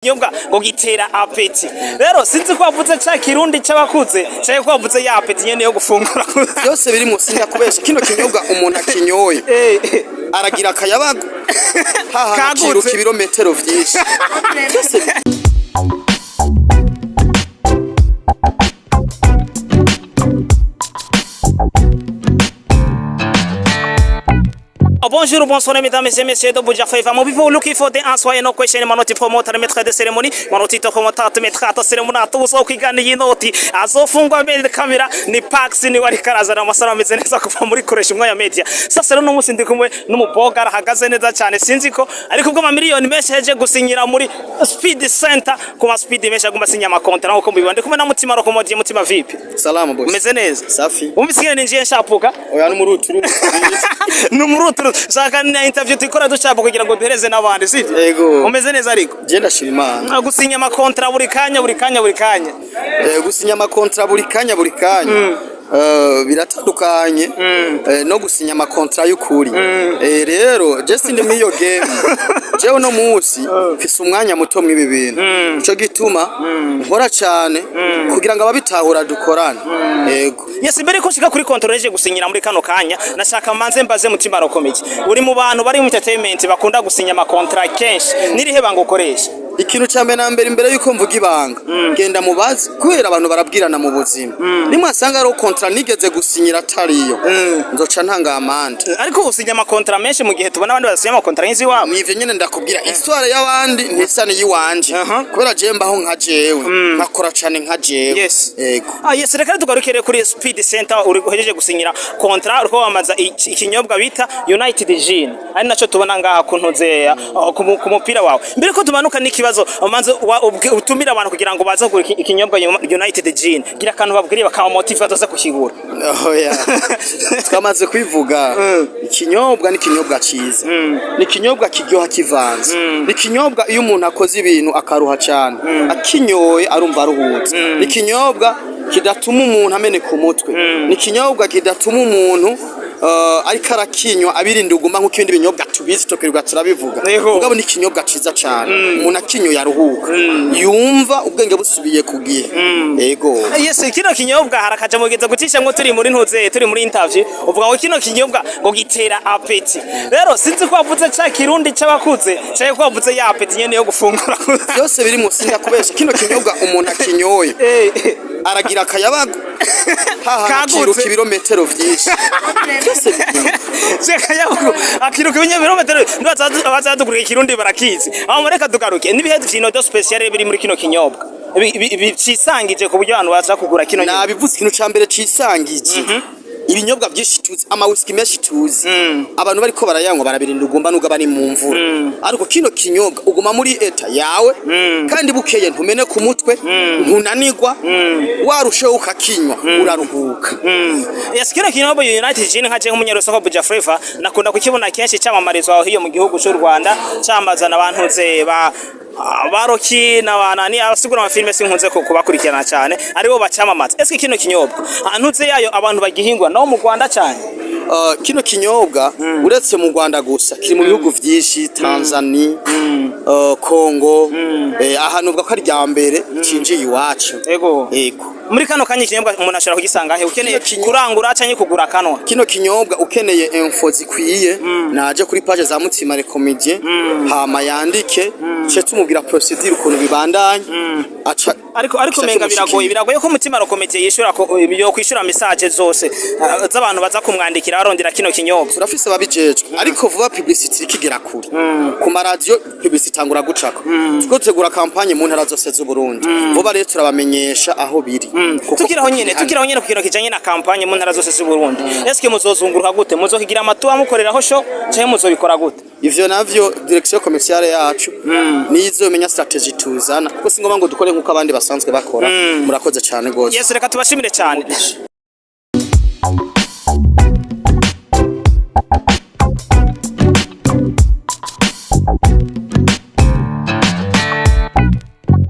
Nyobwa ngo gitera apeti. Rero sinzi ko wavuze ca kirundi c'abakuze, cyaye ko wavuze ya apeti nyene yo gufungura. Byose biri musi ndakubesha kino kinyobwa umuntu akinyoye. Aragira akayabago. Haha kiruka ibirometero vyinshi. Byose Bonjour, bonsoir mesdames et messieurs de Buja Faiva. Mon people looking for the answer and no question. Manoti promoter maître de cérémonie. Manoti to commentateur maître de cérémonie. Tuzo kigani yinoti. Azofungwa mbere kamera ni Pax ni wari karazana amasara ameze neza kuva muri koresha umwanya media. Sasa rero no musi ndi kumwe n'umuboga arahagaze neza cyane sinzi ko ariko ubwo miliyoni menshi heje gusinyira muri Speed Center kuma Speed menshi aguma sinya amakontra nako mbibande kumwe na mutima rokomodiye mutima vipi. Salama boss. Umeze neza. Safi. Umisiye ninjiye nshapuka. Oya n'umuruturu. N'umuruturu. Saka na interview tikora dushaka kugira ngo duhereze nabandi sivyo. Yego. Umeze neza ariko. Je ndashira Imana. Gusinya amakontra buri kanya. Gusinya amakontra buri kanya. Biratandukanye no gusinya amakontra y'ukuri. Rero je sindi muri yo game. Jewe no musi mfise umwanya muto mwibi bintu. Ico gituma nkora cyane kugira ngo ababitahura dukorane. Yego. Yes, mbere ko shika kuri control gusinyira muri kano kanya nashaka manze mbaze mutima rokomeye. Uri mu bantu bari mu entertainment bakunda gusinya amakontra kenshi. Nirihe bango koresha? Ikintu cyambe na mbere imbere yuko mvuga ibanga genda mubazi kubera abantu barabwirana mu buzima nimwe asanga ari kontra nigeze gusinyira atariyo nzoca ntanga amande ariko usinya amakontra menshi mu gihe tubona abandi basinya amakontra y'inzi wabo mwivye nyene ndakubwira histoire y'abandi ntisane yiwanje kubera je mbaho nka jewe nakora cyane nka jewe yego yes reka tugarukire kuri Speed Center uri guhejeje gusinyira kontra uriko wamaza ikinyobwa bita United Gin ari naco tubona ngaha kuntuzeya ku mupira wawe mbere ko tumanuka n'ikibazo manze utumira abantu kugira ngo baze kugura ikinyobwa United Gin gira kantu babwire bakamotiva doza kushigura oya twamaze kwivuga ikinyobwa n'ikinyobwa ciza n'ikinyobwa kiryoha kivanze n'ikinyobwa iyo umuntu akoze ibintu akaruha cyane akinyoye arumva aruhutse n'ikinyobwa kidatuma umuntu ameneka umutwe n'ikinyobwa kidatuma umuntu ariko arakinywa abirinda uguma nkuko ibindi binyobwa tubizi tokerwa turabivuga mugabo ni kinyobwa ciza cyane umuntu akinyo yaruhuka yumva ubwenge busubiye kugiye yego yes kino kinyobwa harakaje mugeza gucisha ngo turi muri ntuze turi muri interview uvuga ngo kino kinyobwa ngo gitera apeti rero sinzi ko wavuze ca kirundi c'abakuze cyaye ko wavuze ya apeti nyene yo gufungura byose biri musi ndakubesha kino kinyobwa umuntu akinyoye aragira akayabago haha kiruka ibirometero vyinshi Zeka yabuko akiruka ibirometero bazadugurika kirundi barakizi aho mureka tugaruke nibihe vino do special biri muri kino kinyobwa cisangije ku buryo abantu baza kugura kino nabivuze ikintu cambere cisangije ibinyobwa byinshi tuzi ama whisky menshi tuzi abantu bariko barayanywa barabirinda ugomba nuga bari mu mvura ariko kino kinyobwa uguma muri eta yawe kandi bukeye ntumene ku mutwe ntunanirwa warusheho ukakinywa uraruhuka yes kino kinyobwa United Gin nkaje nk'umunyarwanda ko Buja Flavor nakunda kukibona kenshi cyamamarizwa hiyo mu gihugu cy'u Rwanda cyamazana abantu ze baroki n'abanani abasigura amafilme sinkunze ko kubakurikirana cyane aribo bacamamaza eske kino kinyobwa ntuze yayo abantu bagihingwa no mu Rwanda cyane kino kinyobwa uretse mu Rwanda gusa kiri mu bihugu vyinshi Tanzania Kongo ahantu bwa ko ari ryambere cinjiye iwacu yego muri kano kanya kinyobwa umuntu ashobora kugisanga he ukeneye kurangura cyane kugura kanwa kino kinyobwa ukeneye info zikwiye naje kuri page za mutima recomédie hama yandike cyo tumubwira procedure ukuntu bibandanye ariko menga biragoye ko mutima recomédie yishura ko yo kwishura message zose z'abantu baza kumwandikira arondera kino kinyobwa turafise babijejwe ariko vuba publicity ikigera kuri ku radio publicity tangura gucako twotegura campagne mu ntara zose z'u Burundi vuba rero turabamenyesha aho biri tukiraho nyene kugira kijanye na campagne mu ntara zose z'u Burundi eske muzozunguruka gute muzokigira amatuwa mukoreraho sho cyaye muzobikora gute ivyo navyo direction commerciale yacu nizo menya strategy tuzana kuko singoma ngo dukore nkuko abandi basanzwe bakora murakoze cyane gose yes reka tubashimire cyane